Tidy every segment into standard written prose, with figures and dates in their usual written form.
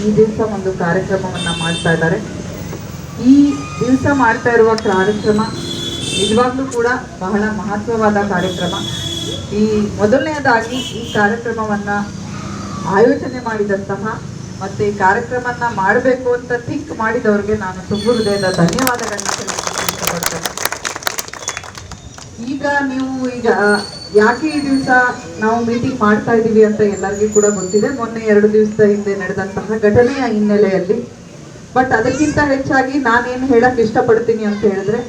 ಈ ದಿವಸ ಒಂದು ಕಾರ್ಯಕ್ರಮವನ್ನು ಮಾಡ್ತಾ ಇದ್ದಾರೆ. ಈ ದಿವಸ ಮಾಡ್ತಾ ಇರುವ ಕಾರ್ಯಕ್ರಮ ನಿಜವಾಗ್ಲೂ ಕೂಡ ಬಹಳ ಮಹತ್ವವಾದ ಕಾರ್ಯಕ್ರಮ. ಈ ಮೊದಲನೆಯದಾಗಿ ಈ ಕಾರ್ಯಕ್ರಮವನ್ನು ಆಯೋಜನೆ ಮಾಡಿದಂತಹ ಮತ್ತು ಈ ಕಾರ್ಯಕ್ರಮನ ಮಾಡಬೇಕು ಅಂತ ಥಿಂಕ್ ಮಾಡಿದವ್ರಿಗೆ ನಾನು ತುಂಬ ಹೃದಯದ ಧನ್ಯವಾದಗಳನ್ನ ಸಲ್ಲಿಸಲಿಕ್ಕೆ ಇಷ್ಟಪಡ್ತೇನೆ. ಈಗ ಯಾಕೆ ಈ ದಿವಸ ನಾವು ಮೀಟಿಂಗ್ ಮಾಡ್ತಾ ಇದ್ದೀವಿ ಅಂತ ಎಲ್ಲರಿಗೂ ಕೂಡ ಗೊತ್ತಿದೆ. ಮೊನ್ನೆ 2 ದಿವಸದ ಹಿಂದೆ ನಡೆದಂತಹ ಘಟನೆಯ ಹಿನ್ನೆಲೆಯಲ್ಲಿ. ಬಟ್ ಅದಕ್ಕಿಂತ ಹೆಚ್ಚಾಗಿ ನಾನೇನು ಹೇಳಕ್ ಇಷ್ಟಪಡ್ತೀನಿ ಅಂತ ಹೇಳಿದ್ರೆ,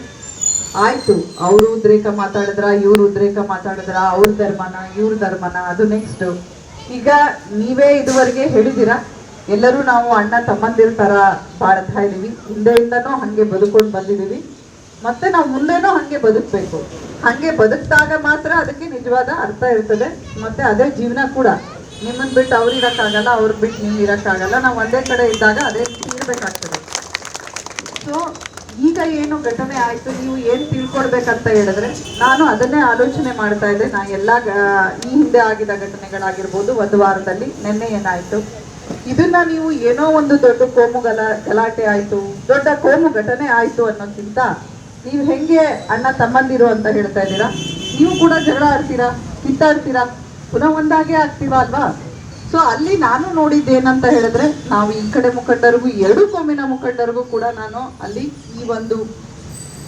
ಆಯ್ತು ಅವರು ಉದ್ರೇಕ ಮಾತಾಡಿದ್ರ, ಇವ್ರು ಉದ್ರೇಕ ಮಾತಾಡಿದ್ರ, ಅವ್ರ ಧರ್ಮನ ಇವ್ರ ಧರ್ಮನ, ಅದು ನೆಕ್ಸ್ಟ್. ಈಗ ನೀವೇ ಇದುವರೆಗೆ ಹೇಳಿದಿರ, ಎಲ್ಲರೂ ನಾವು ಅಣ್ಣ ತಮ್ಮಂದಿರ ತರ ಬಾಳ್ತಾ ಇದೀವಿ, ಹಿಂದೆಯಿಂದನೂ ಹಂಗೆ ಬದುಕೊಂಡು ಬಂದಿದೀವಿ, ಮತ್ತೆ ನಾವು ಮುಂದೆನೂ ಹಂಗೆ ಬದುಕಬೇಕು. ಹಂಗೆ ಬದುಕಿದಾಗ ಮಾತ್ರ ಅದಕ್ಕೆ ನಿಜವಾದ ಅರ್ಥ ಇರ್ತದೆ. ಮತ್ತೆ ಅದೇ ಜೀವನ ಕೂಡ. ನಿಮ್ಮನ್ನು ಬಿಟ್ಟು ಅವ್ರು ಇರೋಕ್ಕಾಗಲ್ಲ, ಅವ್ರು ಬಿಟ್ಟು ನೀವು ಇರೋಕ್ಕಾಗಲ್ಲ. ನಾವು ಒಂದೇ ಕಡೆ ಇದ್ದಾಗ ಅದೇ ಇರಬೇಕಾಗ್ತದೆ. ಸೊ ಈಗ ಏನು ಘಟನೆ ಆಯಿತು, ನೀವು ಏನು ತಿಳ್ಕೊಡ್ಬೇಕಂತ ಹೇಳಿದ್ರೆ, ನಾನು ಅದನ್ನೇ ಆಲೋಚನೆ ಮಾಡ್ತಾ ಇದ್ದೆ. ನಾ ಎಲ್ಲ ಈ ಹಿಂದೆ ಆಗಿದ ಘಟನೆಗಳಾಗಿರ್ಬೋದು, ಒಂದು ವಾರದಲ್ಲಿ ನಿನ್ನೆ ಏನಾಯಿತು, ಇದನ್ನ ನೀವು ಏನೋ ಒಂದು ದೊಡ್ಡ ಕೋಮು ಗಲಾಟೆ ಆಯಿತು, ದೊಡ್ಡ ಕೋಮು ಘಟನೆ ಆಯಿತು ಅನ್ನೋಕ್ಕಿಂತ ನೀವು ಹೆಂಗೆ ಅಣ್ಣ ತಮ್ಮಂದಿರು ಅಂತ ಹೇಳ್ತಾ ಇದ್ದೀರಾ, ನೀವು ಕೂಡ ಜಗಳ ಆಡ್ತೀರಾ, ಕಿತ್ತಾಡ್ತೀರಾ, ಪುನಃ ಒಂದಾಗೆ ಆಗ್ತೀವ ಅಲ್ವಾ. ಸೊ ಅಲ್ಲಿ ನಾನು ನೋಡಿದ್ದೇನಂತ ಹೇಳಿದ್ರೆ, ನಾವು ಈ ಕಡೆ ಮುಖಂಡರಿಗೂ 2 ಕೋಮಿನ ಮುಖಂಡರಿಗೂ ಕೂಡ ನಾನು ಅಲ್ಲಿ ಈ ಒಂದು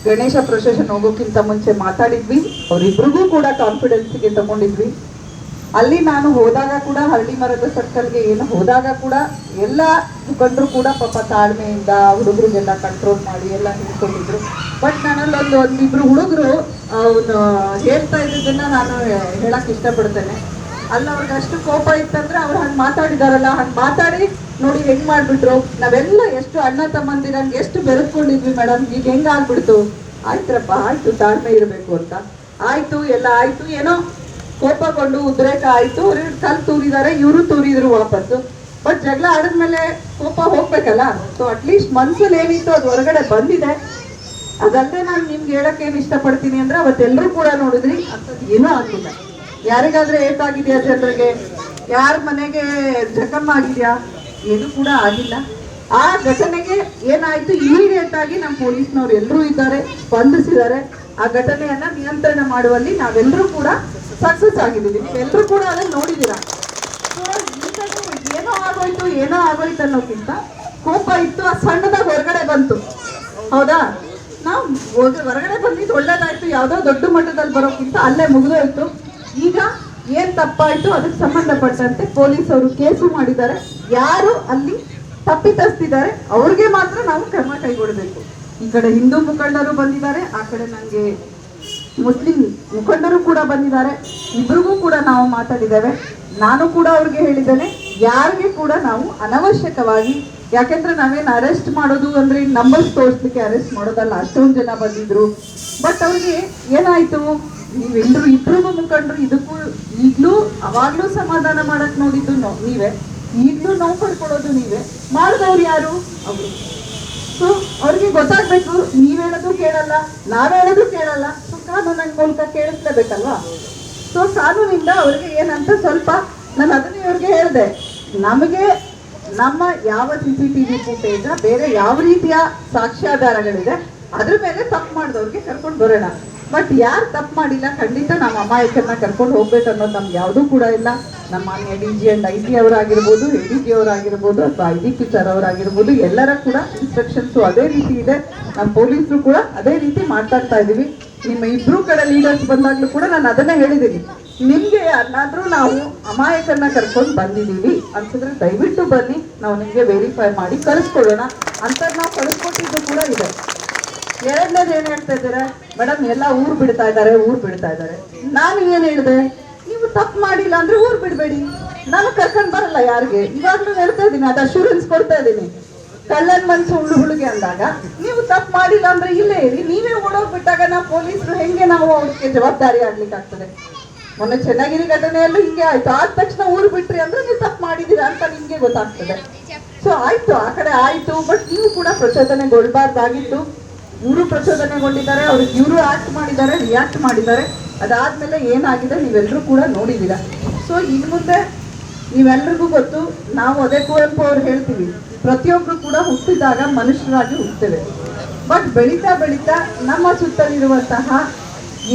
ಗಣೇಶ ಪ್ರೊಸೆಷನ್ ಹೋಗೋಕ್ಕಿಂತ ಮುಂಚೆ ಮಾತಾಡಿದ್ವಿ. ಅವರಿಬ್ರಿಗೂ ಕೂಡ ಕಾನ್ಫಿಡೆನ್ಸ್ಗೆ ತಗೊಂಡಿದ್ವಿ. ಅಲ್ಲಿ ನಾನು ಹೋದಾಗ ಕೂಡ ಹಳ್ಳಿ ಮರದ ಸರ್ಕಲ್ಗೆ ಏನು ಹೋದಾಗ ಕೂಡ ಎಲ್ಲ ಮುಖಂಡರು ಕೂಡ ಪಾಪ ತಾಳ್ಮೆಯಿಂದ ಹುಡುಗರಿಗೆಲ್ಲ ಕಂಟ್ರೋಲ್ ಮಾಡಿ ಎಲ್ಲ ಹೇಳ್ಕೊಂಡಿದ್ರು. ಬಟ್ ನಾನಲ್ಲಿ ಒಂದಿಬ್ರು ಹುಡುಗರು ಅವನು ಹೇಳ್ತಾ ಇದ್ದದನ್ನ ನಾನು ಹೇಳಕ್ ಇಷ್ಟಪಡ್ತೇನೆ. ಅಲ್ಲ ಅವ್ರಿಗೆ ಅಷ್ಟು ಕೋಪ ಇತ್ತಂದ್ರೆ ಅವ್ರು ಹಂಗೆ ಮಾತಾಡಿದಾರಲ್ಲ, ಹಂಗೆ ಮಾತಾಡಿ ನೋಡಿ ಹೆಂಗ್ ಮಾಡ್ಬಿಟ್ರು, ನಾವೆಲ್ಲ ಎಷ್ಟು ಅಣ್ಣ ತಮ್ಮಂದಿರಂಗೆ ಎಷ್ಟು ಬೆರೆಸ್ಕೊಂಡಿದ್ವಿ ಮೇಡಮ್, ಈಗ ಹೆಂಗಾಗ್ಬಿಡ್ತು. ಆಯ್ತ್ರಪ್ಪ, ಆಯ್ತು, ತಾಳ್ಮೆ ಇರಬೇಕು ಅಂತ ಆಯ್ತು, ಎಲ್ಲ ಆಯ್ತು. ಏನೋ ಕೋಪಗೊಂಡು ಉದ್ರೇಕ ಆಯ್ತು, ಅವ್ರು ಕಲ್ ತೂರಿದ್ದಾರೆ, ಇವರು ತೂರಿದ್ರು ವಾಪಸ್ಸು. ಬಟ್ ಜಗಳ ಆಡಿದ್ಮೇಲೆ ಕೋಪ ಹೋಗ್ಬೇಕಲ್ಲ. ಸೊ ಅಟ್ಲೀಸ್ಟ್ ಮನ್ಸಲ್ಲಿ ಏನಿತ್ತು ಅದು ಹೊರಗಡೆ ಬಂದಿದೆ. ಅದಲ್ಲದೆ ನಾನು ನಿಮ್ಗೆ ಹೇಳಕ್ಕೆ ಏನು ಇಷ್ಟಪಡ್ತೀನಿ ಅಂದ್ರೆ, ಅವತ್ತೆಲ್ಲರೂ ಕೂಡ ನೋಡಿದ್ರಿ ಅಂಥದ್ದು ಏನೂ ಆಗಿಲ್ಲ. ಯಾರಿಗಾದ್ರೆ ಏಟಾಗಿದೆಯಾ, ಜನರಿಗೆ ಯಾರ ಮನೆಗೆ ಜಖಮ್ ಆಗಿದೆಯಾ, ಏನು ಕೂಡ ಆಗಿಲ್ಲ. ಆ ಘಟನೆಗೆ ಏನಾಯ್ತು, ಇಮಿಡಿಯೇಟ್ ಆಗಿ ನಮ್ಮ ಪೊಲೀಸ್ನವ್ರು ಎಲ್ಲರೂ ಇದ್ದಾರೆ, ಸ್ಪಂದಿಸಿದ್ದಾರೆ. ಆ ಘಟನೆಯನ್ನ ನಿಯಂತ್ರಣ ಮಾಡುವಲ್ಲಿ ನಾವೆಲ್ಲರೂ ಕೂಡ ಸಕ್ಸಸ್ ಆಗಿದ್ದೀವಿ. ನೀವೆಲ್ಲರೂ ಕೂಡ ಅದನ್ನು ನೋಡಿದ್ದೀರಾ. ಏನೋ ಆಗೋಯ್ತು ಅನ್ನೋಕ್ಕಿಂತ ಕೋಪ ಇತ್ತು, ಆ ಸಣ್ಣದಾಗ ಹೊರಗಡೆ ಬಂತು. ಹೌದಾ, ನಾವು ಹೊರಗಡೆ ಬಂದಿದ್ದು ಒಳ್ಳೇದಾಯ್ತು. ಯಾವುದೋ ದೊಡ್ಡ ಮಟ್ಟದಲ್ಲಿ ಬರೋಕ್ಕಿಂತ ಅಲ್ಲೇ ಮುಗಿದೋಯ್ತು. ಈಗ ಏನ್ ತಪ್ಪಾಯ್ತು ಅದಕ್ಕೆ ಸಂಬಂಧಪಟ್ಟಂತೆ ಪೊಲೀಸ್ ಅವರು ಕೇಸು ಮಾಡಿದ್ದಾರೆ. ಯಾರು ಅಲ್ಲಿ ತಪ್ಪಿತಸ್ತಿದ್ದಾರೆ ಅವ್ರಿಗೆ ಮಾತ್ರ ನಾವು ಕ್ರಮ ಕೈಗೊಳ್ಳಬೇಕು. ಈ ಕಡೆ ಹಿಂದೂ ಮುಖಂಡರು ಬಂದಿದ್ದಾರೆ, ಆ ಕಡೆ ನನಗೆ ಮುಸ್ಲಿಂ ಮುಖಂಡರು ಕೂಡ ಬಂದಿದ್ದಾರೆ. ಇಬ್ರಿಗೂ ಕೂಡ ನಾವು ಮಾತಾಡಿದ್ದೇವೆ. ನಾನು ಕೂಡ ಅವ್ರಿಗೆ ಹೇಳಿದ್ದೇನೆ, ಯಾರಿಗೆ ಕೂಡ ನಾವು ಅನವಶ್ಯಕವಾಗಿ, ಯಾಕೆಂದ್ರೆ ನಾವೇನು ಅರೆಸ್ಟ್ ಮಾಡೋದು ಅಂದ್ರೆ ನಂಬರ್ಸ್ ತೋರಿಸ್ಲಿಕ್ಕೆ ಅರೆಸ್ಟ್ ಮಾಡೋದಲ್ಲ. ಅಷ್ಟೊಂದು ಜನ ಬಂದಿದ್ರು. ಬಟ್ ಅವ್ರಿಗೆ ಏನಾಯ್ತು, ನೀವೆಲ್ಲರೂ ಇಬ್ರಿಗೂ ಮುಖಂಡರು ಇದಕ್ಕೂ ಈಗಲೂ ಅವಾಗ್ಲೂ ಸಮಾಧಾನ ಮಾಡಕ್ ನೋಡಿದ್ದು ನೀವೇ, ಈಗಲೂ ನೋವು ಪಡ್ಕೊಳ್ಳೋದು ನೀವೇ, ಮಾಡಿದವ್ರು ಯಾರು ಅವರು. ಸೊ ಅವ್ರಿಗೆ ಗೊತ್ತಾಗ್ಬೇಕು, ನೀವ್ ಹೇಳೋದು ಕೇಳಲ್ಲ, ನಾವ್ ಹೇಳೋದು ಕೇಳಲ್ಲ. ಸೊ ಕಾನೂನಿನ ಮೂಲಕ ಕೇಳಿಸ್ಲೇಬೇಕಲ್ವಾ. ಸೊ ಕಾನೂನಿಂದ ಅವ್ರಿಗೆ ಏನಂತ ಸ್ವಲ್ಪ ನಾನು ಅದನ್ನೇ ಅವ್ರಿಗೆ ಹೇಳಿದೆ, ನಮಗೆ ನಮ್ಮ ಯಾವ CCTV ಫುಟೇಜ್, ಬೇರೆ ಯಾವ ರೀತಿಯ ಸಾಕ್ಷ್ಯಾಧಾರಗಳಿದೆ ಅದ್ರ ಮೇಲೆ ತಪ್ಪು ಮಾಡಿದವ್ರಿಗೆ ಕರ್ಕೊಂಡು ಬರೋಣ. ಬಟ್ ಯಾರು ತಪ್ಪು ಮಾಡಿಲ್ಲ, ಖಂಡಿತ ನಾವು ಅಮಾಯಕರನ್ನ ಕರ್ಕೊಂಡು ಹೋಗ್ಬೇಕು ಅನ್ನೋದು ನಮ್ಗೆ ಯಾವುದೂ ಕೂಡ ಇಲ್ಲ. ನಮ್ಮ ಮಾನ್ಯ DG and IG ಅವರಾಗಿರ್ಬೋದು, ADG ಅವರಾಗಿರ್ಬೋದು, ಅಥವಾ IDP ಸರ್ ಅವರಾಗಿರ್ಬೋದು, ಎಲ್ಲರ ಕೂಡ ಇನ್ಸ್ಟ್ರಕ್ಷನ್ಸು ಅದೇ ರೀತಿ ಇದೆ. ನಮ್ಮ ಪೊಲೀಸರು ಕೂಡ ಅದೇ ರೀತಿ ಮಾತಾಡ್ತಾ ಇದ್ದೀವಿ. ನಿಮ್ಮ ಇಬ್ರು ಕಡೆ ಲೀಡರ್ಸ್ ಬಂದಾಗ್ಲೂ ಕೂಡ ನಾನು ಅದನ್ನೇ ಹೇಳಿದ್ದೀನಿ, ನಿಮ್ಗೆ ಯಾರನ್ನಾದ್ರೂ ನಾವು ಅಮಾಯಕರನ್ನ ಕರ್ಕೊಂಡು ಬಂದಿದ್ದೀವಿ ಅನ್ಸಿದ್ರೆ ದಯವಿಟ್ಟು ಬನ್ನಿ, ನಾವು ನಿಮಗೆ ವೆರಿಫೈ ಮಾಡಿ ಕಳಿಸ್ಕೊಡೋಣ ಅಂತ ನಾವು ಕಳಿಸ್ಕೊಟ್ಟಿದ್ದು ಕೂಡ ಇದೆ. ಎರಡನೇದು ಏನ್ ಹೇಳ್ತಾ ಇದ್ದಾರೆ ಮೇಡಮ್, ಎಲ್ಲ ಊರ್ ಬಿಡ್ತಾ ಇದ್ದಾರೆ. ನಾನು ಏನ್ ಹೇಳಿದೆ, ನೀವು ತಪ್ಪು ಮಾಡಿಲ್ಲ ಅಂದ್ರೆ ಊರ್ ಬಿಡ್ಬೇಡಿ, ನಾನು ಕರ್ಕೊಂಡ್ ಬರಲ್ಲ ಯಾರಿಗೆ. ಇವಾಗ್ಲೂ ಹೇಳ್ತಾ ಇದ್ದೀನಿ, ಅದು ಅಶ್ಯೂರೆನ್ಸ್ ಕೊಡ್ತಾ ಇದ್ದೀನಿ. ಕಳ್ಳನ್ ಮನ್ಸು ಹುಳುಗೆ ಅಂದಾಗ ನೀವು ತಪ್ಪು ಮಾಡಿಲ್ಲ ಅಂದ್ರೆ ಇಲ್ಲೇ ಇರಿ. ನೀವೇ ಓಡೋಗ್ಬಿಟ್ಟಾಗ ನಾವು ಪೊಲೀಸರು ಹೆಂಗೆ ನಾವು ಅವ್ರಿಗೆ ಜವಾಬ್ದಾರಿ ಆಗ್ಲಿಕ್ಕೆ ಆಗ್ತದೆ. ಮೊನ್ನೆ ಚೆನ್ನಗಿರಿ ಘಟನೆಯಲ್ಲೂ ಹಿಂಗೆ ಆಯ್ತು. ಆದ ತಕ್ಷಣ ಊರು ಬಿಟ್ರಿ ಅಂದ್ರೆ ನೀವು ತಪ್ಪು ಮಾಡಿದೀರಾ ಅಂತ ನಿಮ್ಗೆ ಗೊತ್ತಾಗ್ತದೆ. ಸೊ ಆಯ್ತು, ಆ ಕಡೆ ಆಯ್ತು. ಬಟ್ ನೀವು ಕೂಡ ಪ್ರಚೋದನೆಗೊಳ್ಬಾರ್ದಾಗಿತ್ತು. ಇವರು ಪ್ರಚೋದನೆಗೊಂಡಿದ್ದಾರೆ, ಅವ್ರಿಗೆ ಇವರು ಆಕ್ಟ್ ಮಾಡಿದ್ದಾರೆ, ರಿಯಾಕ್ಟ್ ಮಾಡಿದ್ದಾರೆ. ಅದಾದ್ಮೇಲೆ ಏನಾಗಿದೆ ನೀವೆಲ್ಲರೂ ಕೂಡ ನೋಡಿದ್ದೀರಾ. ಸೊ ಇನ್ನು ಮುಂದೆ ನೀವೆಲ್ರಿಗೂ ಗೊತ್ತು, ನಾವು ಅದೇ ಕುವೆಂಪು ಅವ್ರು ಹೇಳ್ತೀವಿ, ಪ್ರತಿಯೊಬ್ಬರು ಕೂಡ ಹುಟ್ಟಿದಾಗ ಮನುಷ್ಯರಾಗಿ ಹುಟ್ಟುತ್ತೇವೆ. ಬಟ್ ಬೆಳೀತಾ ಬೆಳೀತಾ ನಮ್ಮ ಸುತ್ತಲಿರುವಂತಹ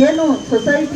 ಏನು ಸೊಸೈಟಿ